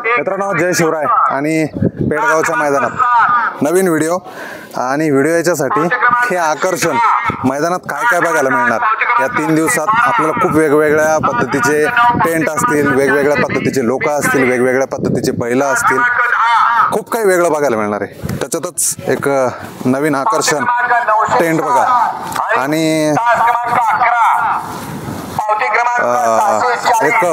मित्रांनो, जय शिवराय आणि पेडगावच्या मैदानात नवीन व्हिडिओ आणि व्हिडिओ याच्यासाठी हे आकर्षण मैदानात काय काय बघायला मिळणार या 3 दिवसात आपल्याला खूप वेगवेगळ्या पद्धतीचे टेंट असतील, वेगवेगळ्या पद्धतीचे लोक असतील, वेगवेगळ्या पद्धतीचे बैल असतील, खूप काही वेगळं बघायला मिळणार आहे। त्याच्यातच एक नवीन आकर्षण टेंट बघा आणि एक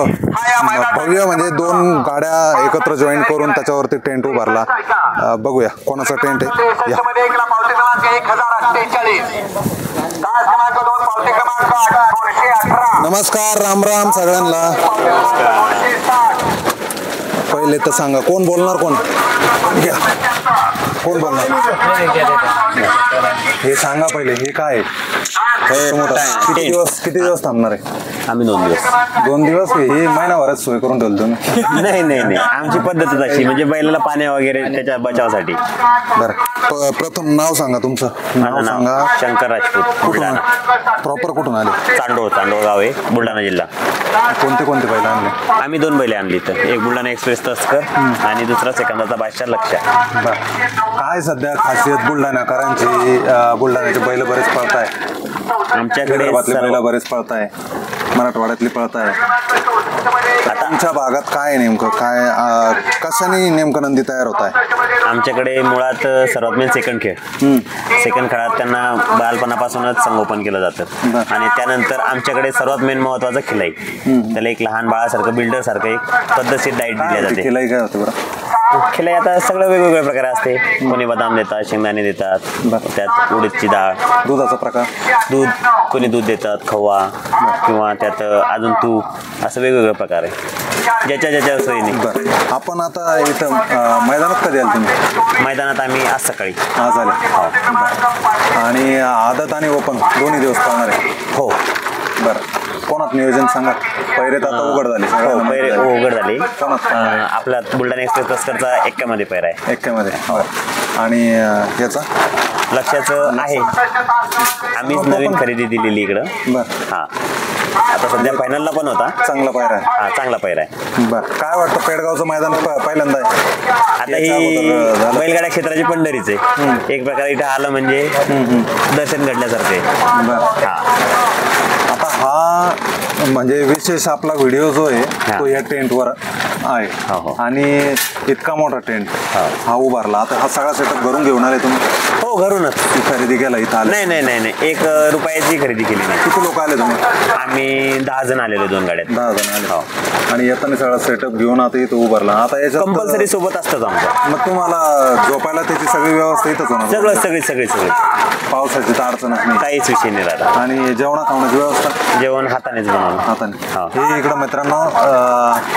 भव्य म्हणजे 2 गाड्या एकत्र जॉईन करून त्याच्यावरती टेंट उभारला। बघूया कोणाचा टेंट आहे। नमस्कार, राम राम सगळ्यांना। पहिले तर सांगा कोण बोलणार, कोण बोलणार हे सांगा पहिले। हे काय किती दिवस थांबणार आहे? आम्ही 2 दिवस 2 दिवस ही महिनाभरात सोय करून ठेवली तुम्ही? नाही आमची पद्धतच अशी, म्हणजे बैलाला पाणी वगैरे त्याच्या बचावासाठी। बरं, प्रथम नाव सांगा तुमचं। नाव सांगा। शंकर राजपूत, बुलढाणा। प्रॉपर कुठून आले? चांडोळ गाव आहे, बुलढाणा जिल्हा। कोणते बैल आणले? आम्ही 2 बैल आणली इथं, एक बुलढाणा एक्सप्रेस तस्कर आणि दुसरा सेकंदाचा बादशाह लक्ष। काय सध्या खासियत बुलढाणाकरांची? बुलढाण्याचे बैल बरेच पळताय, आमच्याकडे बैल बरेच पळताय, मराठवाड्यातली पळताय। तुमच्या भागात काय नेमकं काय कशाने नेमकं नंदी तयार होत आहे? आमच्याकडे मुळात सर्वात मेन सेकंड खेळात त्यांना बालपणापासूनच संगोपन केलं जातं आणि त्यानंतर आमच्याकडे सर्वात मेन महत्वाचं खिलाई। त्याला एक लहान बाळासारखं बिल्डर सारखं एक पद्धतशीर डाईट दिली जाते। खिलाई काय होतं बरं? खिलाई आता सगळं वेगवेगळ्या प्रकारे असते। कोणी बदाम देतात, शेंगदाणे देतात, त्यात उडीदची डाळ, दुधाचा प्रकार, कोणी दूध देतात, खवा किंवा त्यात अजून तूप, असं वेगवेगळे प्रकार आहे ज्याच्या सोयीने। आपण आता इथं मैदानात कधी आले तुम्ही? मैदानात आम्ही आज सकाळी आले। आणि आदत आणि ओपन दोन्ही दिवस पाहणार आहे? हो। बरं, कोणात नियोजन सांगा? पहिरे तर आता उघड झाले, पहिरे उघड झाले। आपला बुलढाणा एक्सप्रेस तस्करचा 1 मध्ये पैरा आहे। 1 मध्ये। आणि याचा लक्षाचं आहे, आम्हीच नवीन खरेदी दिलेली इकडं। बरं, हा आता सध्या फायनलला पण होता। चांगला पैरा आहे? हा, चांगला पैरा आहे। बरं, काय वाटतं पेडगावचं मैदान पहिल्यांदा आहे? आता ही बैलगाड्या क्षेत्राची पंढरीच आहे एक प्रकारे। इथं आलं म्हणजे दर्शन घडल्यासारखं आहे। आता हा म्हणजे विशेष आपला व्हिडिओ जो आहे तो या टेंटवर आहे आणि इतका मोठा टेंट हा उभारला। आता हा सगळा सेटअप घरून घेऊन आले तुम्ही? हो, घरूनच खरेदी केला इथं आले? नाही 1 रुपयाची खरेदी केली नाही। किती लोक आले तुम्ही? आम्ही 10 जण आलेलो 2 गाड्यात। 10 जण आले आणि येताना सगळा सेटअप घेऊन आता इथं उभारला। आता याच्यात कंपल्सरी सोबत असतात आमचं। मग तुम्हाला झोपायला त्याची सगळी व्यवस्था इथंच होणार? सगळी पावसाची तर अडचण नाही? काहीच विषय नाही राहत। आणि जेवणा खावण्याची व्यवस्था? जेवण हातानेच बनवलं। हाताने। हे इकडं मित्रांनो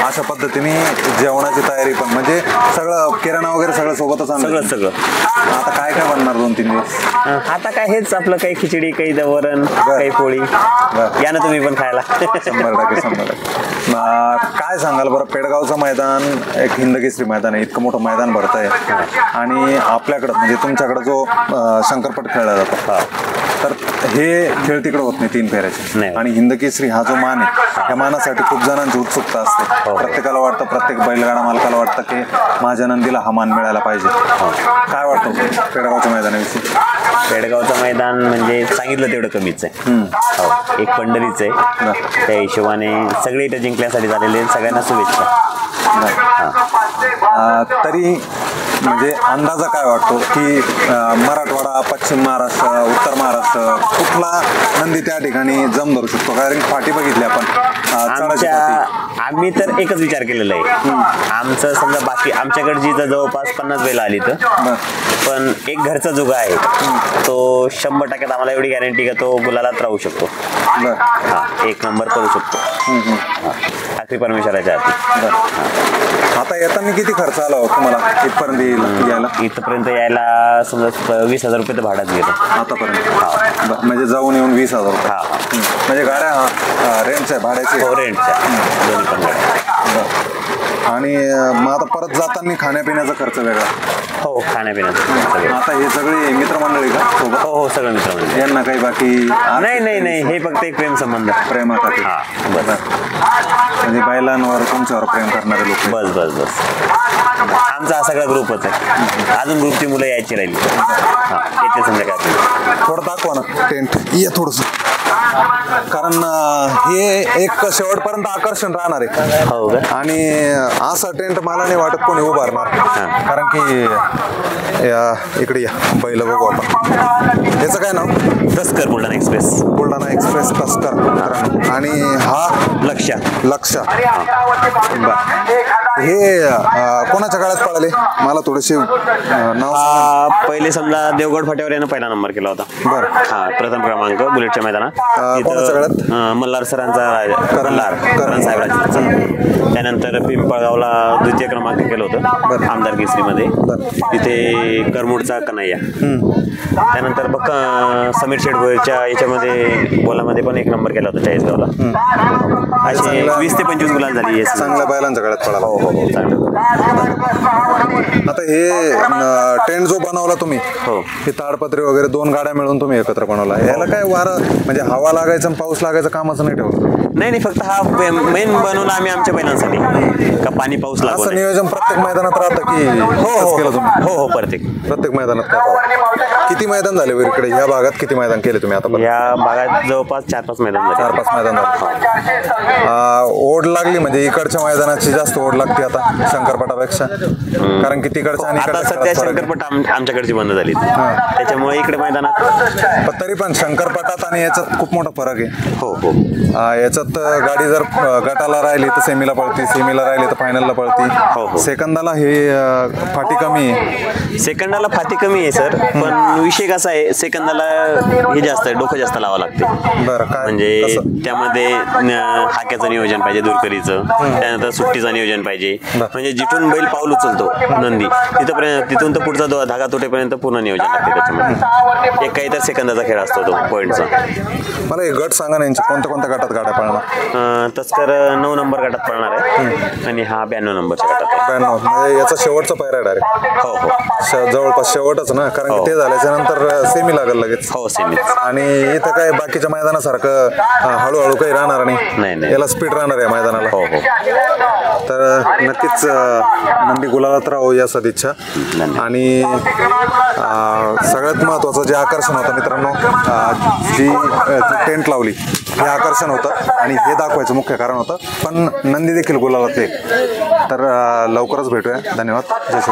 अशा पद्धतीने जेवणाची तयारी पण, म्हणजे सगळं किराणा वगैरे सगळं सोबतच आणलं? सगळं। आता काय बनणार 2-3 दिवस? आता काय हेच आपलं, काही खिचडी, काही वरण, काही पोळी। या ना तुम्ही पण खायला। 100%। काय सांगाल बरं, पेडगावचं मैदान एक हिंदकेसरी मैदान आहे, इतकं मोठं मैदान भरत आहे आणि आपल्याकडं म्हणजे तुमच्याकडं जो शंकरपट खेळला जातो तर हे खेळ तिकडे होत नाही 3 फेऱ्याचे। आणि हिंदकेसरी हा जो मान आहे त्या मानासाठी खूप जणांची उत्सुकता असते। प्रत्येकाला वाटतं, प्रत्येक बैलगाडा मालकाला वाटतं की माझ्या नंदीला हा मान मिळायला पाहिजे। काय वाटतं पेडगावच्या मैदानाविषयी? पेडगावचं मैदान म्हणजे सांगितलं तेवढं कमीच आहे। एक पंढरीच आहे, त्या हिशोबाने सगळे इथं जिंकण्यासाठी झालेले, सगळ्यांना शुभेच्छा। तरी म्हणजे अंदाजा काय वाटतो की मराठवाडा, पश्चिम महाराष्ट्र, उत्तर महाराष्ट्र कुठला नंदी त्या ठिकाणी जम धरू शकतो? कारण फाटी बघितली आपण, आम्ही तर एकच विचार केलेला आहे। आमचं समजा बाकी आमच्याकडची तर जवळपास 50 बैल आली तर पण एक घरचा जुगा आहे तो 100% आम्हाला एवढी गॅरंटी का तो गुलालात राहू शकतो। 1 नंबर करू शकतो आखरी परमेश्वराच्या हाती। आता येताना किती खर्च आला हो तुम्हाला इथपर्यंत यायला? इथपर्यंत यायला समजा 20,000 रुपये तर भाडाच घेतो आतापर्यंत। म्हणजे जाऊन येऊन 20,000 रुपये? म्हणजे गाड्या रेंटच्या भाड्याची? हो, रेंटच्या दोन्ही पण गाड्या। आणि मग आता परत जाताना खाण्यापिण्याचा खर्च वेगळा. हो, खाण्यापिण्याचं सगळं. आता हे सगळे मित्रमंडळी का सोबत? हो हो, सगळं मित्र म्हणजे. यांना काही बाकी नाही, हे फक्त एक प्रेम संबंध. प्रेमासाठी? हा, बस म्हणजे बैलांवर तुमच्यावर प्रेम करणारे लोक. बस आमचा हा सगळा ग्रुपच आहे. अजून ग्रुपची मुलं यायची राहिली. हा, येते संध्याकाळी. थोडं दाखवा ना टेंट, ये थोडस, कारण हे एक शेवटपर्यंत आकर्षण राहणार आहे. हो का? आणि असा टेंट मला नाही वाटत कोणी उभारणार, कारण की इकडे या बैल बघू आपण. याचं काय नाव? तस्कर बुलढाणा एक्सप्रेस. बुलढाणा एक्सप्रेस तस्कर. आणि हा लक्ष. हे कोणाच्या काळात पळाले? मला थोडेसे नाव. पहिले समजा देवगड फाट्यावर यानं पहिला नंबर केला होता. बरं. हा, प्रथम क्रमांक बुलेटच्या मैदानात. कोणाच्या काळात? मल्हार सरांचा करण साहेबराज. त्यानंतर पिंपळगावला द्वितीय क्रमांक केलं होतं आमदार केसरीमध्ये. तिथे करमुडचा कन्हैया. त्यानंतर बघ समीर शेटभोईरच्या याच्यामध्ये बोलामध्ये पण एक नंबर केला होता चाळीसगावला. अशी 20 ते 25 गुलाल झाली. चांगल्या बैलांच्या काळात पळाला. हो, चांगलं. आता हे टेंट जो बनवला तुम्ही, हो, हे ताडपत्री वगैरे 2 गाड्या मिळून तुम्ही एकत्र बनवला. याला काय वारा म्हणजे हवा लागायचं आणि पाऊस लागायचं कामच नाही ठेवलं? नाही, फक्त हा मेन बनवला आम्ही आमच्या बैलांसाठी, का पाणी पाऊस लागू असं नये. नियोजन प्रत्येक मैदानात राहतं की केलं तुम्ही? हो, प्रत्येक मैदानात काय? किती मैदान झाले इकडे या भागात? किती मैदान केले तुम्ही आता? या भागात जवळपास 4-5 मैदान झाले. 4-5 मैदान झाले. ओढ लागली म्हणजे इकडच्या मैदानाची जास्त ओढ लागते आता शंकरपटापेक्षा, कारण की तिकडच्या आणि आता सध्या शंकरपट आमच्याकडची बंद झाली, त्याच्यामुळे इकडे मैदानात. तरी पण शंकरपटात आणि याच्यात खूप मोठा फरक आहे. हो, याच्यात गाडी जर गटाला राहिली तर सेमीला पळती, सेमीला राहिली तर फायनलला पळती. सेकंदाला हे फाटी कमी आहे. सेकंदाला फाटी कमी आहे सर, पण विषय कसा आहे, सेकंदाला हे जास्त आहे, डोकं जास्त लावावं लागते. बरं, काय म्हणजे त्यामध्ये हाक्याचं नियोजन पाहिजे, दुरकरीचं, त्यानंतर सुट्टीचं नियोजन पाहिजे. म्हणजे जिथून बैल पाऊल उचलतो नंदी तिथून तर पुढचा धागा तुटेपर्यंत पूर्ण नियोजन लागते त्याच्यामध्ये. एक काही तर सेकंदाचा खेळ असतो तो पॉईंटचा. मला एक गट सांगा ना, कोणत्या गटात गाड्या पळणार? तस्कर 9 नंबर गटात पळणार आहे आणि हा 92 नंबरच्या गटात आहे. 92 म्हणजे याचा शेवटचा पायरा डायरेक्ट? हो, जवळपास शेवटच ना, कारण की ते झाल्याच्या नंतर सेमी लागेल लगेच. हो, सेमी. आणि इथं काय बाकीच्या मैदानासारखं हळूहळू काही राहणार नाही, याला स्पीड राहणार आहे मैदानाला. हो. तर नक्कीच नंदी गुलालात राहो या सदिच्छा. आणि सगळ्यात महत्वाचं जे आकर्षण होतं मित्रांनो, जी टेंट लावली हे आकर्षण होतं आणि हे दाखवायचं मुख्य कारण होतं, पण नंदी देखील गुलालात आहे. तर लवकरच भेटूया. धन्यवाद. जय श्री.